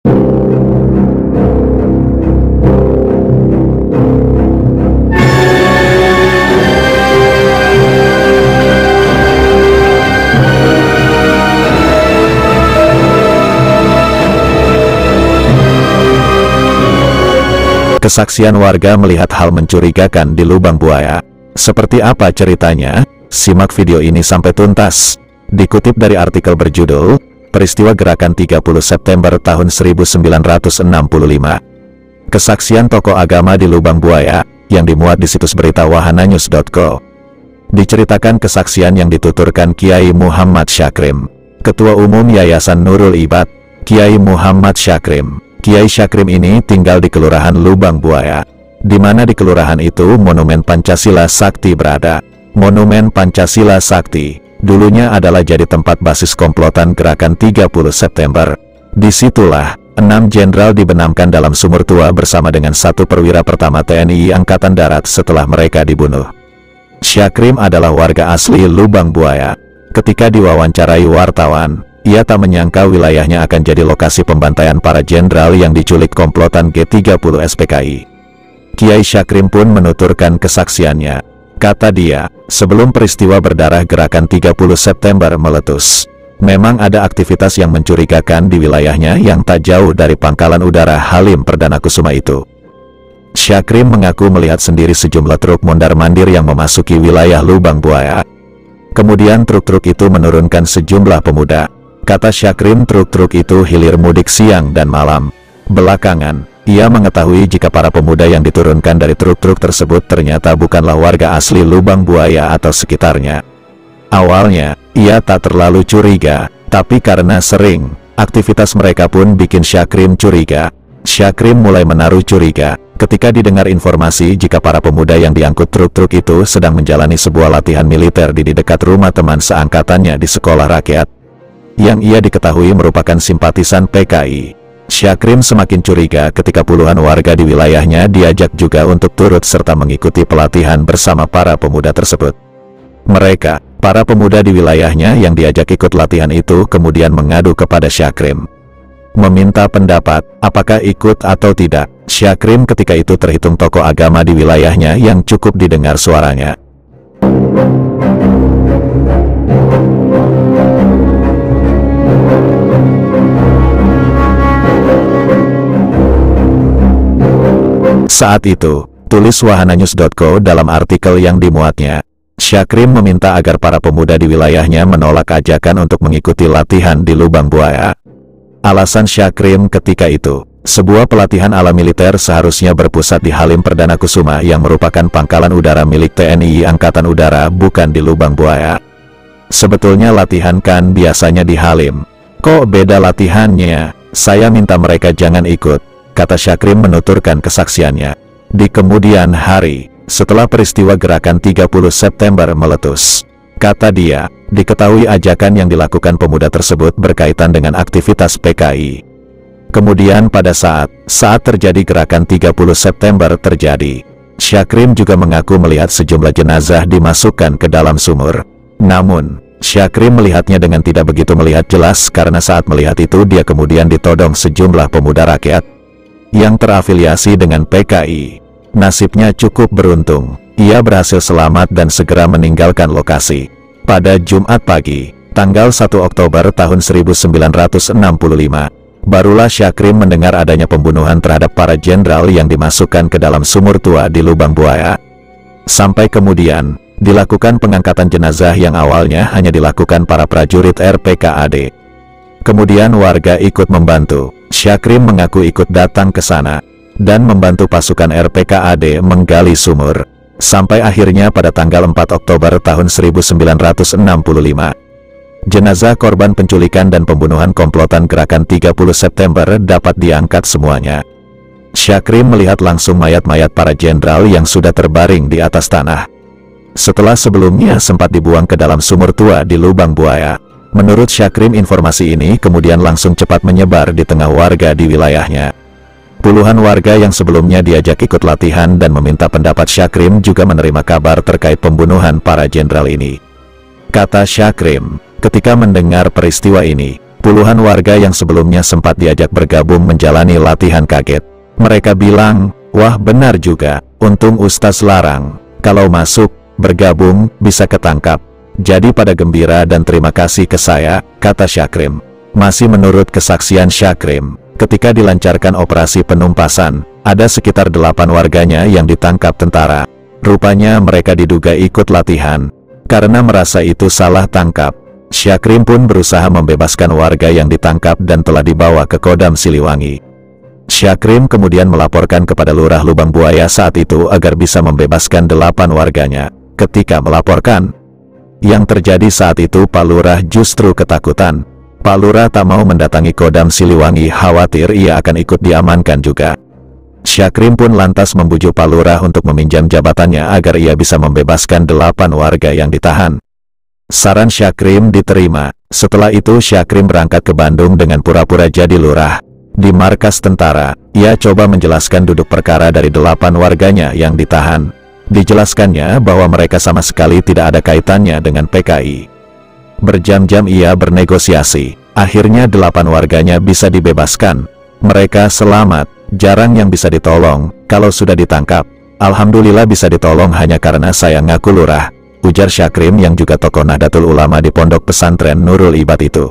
Kesaksian warga melihat hal mencurigakan di lubang buaya. Seperti apa ceritanya? Simak video ini sampai tuntas. Dikutip dari artikel berjudul, Peristiwa Gerakan 30 September tahun 1965. Kesaksian tokoh agama di lubang buaya, yang dimuat di situs berita wahananews.co. Diceritakan kesaksian yang dituturkan Kiai Muhammad Syakrim, Ketua Umum Yayasan Nurul Ibad. Kiai Muhammad Syakrim. Kiai Syakrim ini tinggal di Kelurahan Lubang Buaya, di mana di kelurahan itu Monumen Pancasila Sakti berada. Monumen Pancasila Sakti dulunya adalah jadi tempat basis komplotan Gerakan 30 September. Disitulah 6 jenderal dibenamkan dalam sumur tua bersama dengan 1 perwira pertama TNI Angkatan Darat setelah mereka dibunuh. Syakrim adalah warga asli Lubang Buaya. Ketika diwawancarai wartawan, ia tak menyangka wilayahnya akan jadi lokasi pembantaian para jenderal yang diculik komplotan G30 SPKI. Kiai Syakrim pun menuturkan kesaksiannya. Kata dia, sebelum peristiwa berdarah Gerakan 30 September meletus, memang ada aktivitas yang mencurigakan di wilayahnya yang tak jauh dari Pangkalan Udara Halim Perdana Kusuma itu. Syakrim mengaku melihat sendiri sejumlah truk mondar-mandir yang memasuki wilayah Lubang Buaya. Kemudian truk-truk itu menurunkan sejumlah pemuda. Kata Syakrim, truk-truk itu hilir mudik siang dan malam. Belakangan, ia mengetahui jika para pemuda yang diturunkan dari truk-truk tersebut ternyata bukanlah warga asli Lubang Buaya atau sekitarnya. Awalnya, ia tak terlalu curiga, tapi karena sering, aktivitas mereka pun bikin Syakrim curiga. Syakrim mulai menaruh curiga ketika didengar informasi jika para pemuda yang diangkut truk-truk itu sedang menjalani sebuah latihan militer di dekat rumah teman seangkatannya di sekolah rakyat, yang ia diketahui merupakan simpatisan PKI. Syakrim semakin curiga ketika puluhan warga di wilayahnya diajak juga untuk turut serta mengikuti pelatihan bersama para pemuda tersebut. Mereka, para pemuda di wilayahnya yang diajak ikut latihan itu kemudian mengadu kepada Syakrim, meminta pendapat, apakah ikut atau tidak. Syakrim ketika itu terhitung tokoh agama di wilayahnya yang cukup didengar suaranya. Saat itu, tulis wahananews.co dalam artikel yang dimuatnya, Syakrim meminta agar para pemuda di wilayahnya menolak ajakan untuk mengikuti latihan di Lubang Buaya. Alasan Syakrim ketika itu, sebuah pelatihan ala militer seharusnya berpusat di Halim Perdana Kusuma yang merupakan pangkalan udara milik TNI Angkatan Udara, bukan di Lubang Buaya. Sebetulnya latihan kan biasanya di Halim. Kok beda latihannya? Saya minta mereka jangan ikut, kata Syakrim menuturkan kesaksiannya. Di kemudian hari, setelah peristiwa Gerakan 30 September meletus, kata dia, diketahui ajakan yang dilakukan pemuda tersebut berkaitan dengan aktivitas PKI. Kemudian pada saat terjadi Gerakan 30 September terjadi, Syakrim juga mengaku melihat sejumlah jenazah dimasukkan ke dalam sumur. Namun, Syakrim melihatnya dengan tidak begitu melihat jelas karena saat melihat itu dia kemudian ditodong sejumlah pemuda rakyat yang terafiliasi dengan PKI. Nasibnya cukup beruntung, ia berhasil selamat dan segera meninggalkan lokasi. Pada Jumat pagi, tanggal 1 Oktober tahun 1965, barulah Syakrim mendengar adanya pembunuhan terhadap para jenderal yang dimasukkan ke dalam sumur tua di Lubang Buaya. Sampai kemudian, dilakukan pengangkatan jenazah yang awalnya hanya dilakukan para prajurit RPKAD. Kemudian warga ikut membantu. Syakrim mengaku ikut datang ke sana dan membantu pasukan RPKAD menggali sumur. Sampai akhirnya pada tanggal 4 Oktober tahun 1965, jenazah korban penculikan dan pembunuhan komplotan Gerakan 30 September dapat diangkat semuanya. Syakrim melihat langsung mayat-mayat para jenderal yang sudah terbaring di atas tanah. Setelah sebelumnya sempat dibuang ke dalam sumur tua di Lubang Buaya. Menurut Syakrim, informasi ini kemudian langsung cepat menyebar di tengah warga di wilayahnya. Puluhan warga yang sebelumnya diajak ikut latihan dan meminta pendapat Syakrim juga menerima kabar terkait pembunuhan para jenderal ini. Kata Syakrim, ketika mendengar peristiwa ini, Puluhan warga yang sebelumnya sempat diajak bergabung menjalani latihan kaget. Mereka bilang, wah benar juga, untung Ustaz larang. Kalau masuk, bergabung, bisa ketangkap. Jadi pada gembira dan terima kasih ke saya, kata Syakrim. Masih menurut kesaksian Syakrim, ketika dilancarkan operasi penumpasan, ada sekitar 8 warganya yang ditangkap tentara. Rupanya mereka diduga ikut latihan. Karena merasa itu salah tangkap, Syakrim pun berusaha membebaskan warga yang ditangkap dan telah dibawa ke Kodam Siliwangi. Syakrim kemudian melaporkan kepada Lurah Lubang Buaya saat itu agar bisa membebaskan 8 warganya. Ketika melaporkan, yang terjadi saat itu Pak Lurah justru ketakutan. Pak Lurah tak mau mendatangi Kodam Siliwangi, khawatir ia akan ikut diamankan juga. Syakrim pun lantas membujuk Pak Lurah untuk meminjam jabatannya agar ia bisa membebaskan 8 warga yang ditahan. Saran Syakrim diterima. Setelah itu Syakrim berangkat ke Bandung dengan pura-pura jadi lurah. Di markas tentara, ia coba menjelaskan duduk perkara dari 8 warganya yang ditahan. Dijelaskannya bahwa mereka sama sekali tidak ada kaitannya dengan PKI. Berjam-jam ia bernegosiasi. Akhirnya 8 warganya bisa dibebaskan. Mereka selamat, jarang yang bisa ditolong. Kalau sudah ditangkap, alhamdulillah bisa ditolong hanya karena saya ngaku lurah, ujar Syakrim yang juga tokoh Nahdlatul Ulama di Pondok Pesantren Nurul Ibad itu.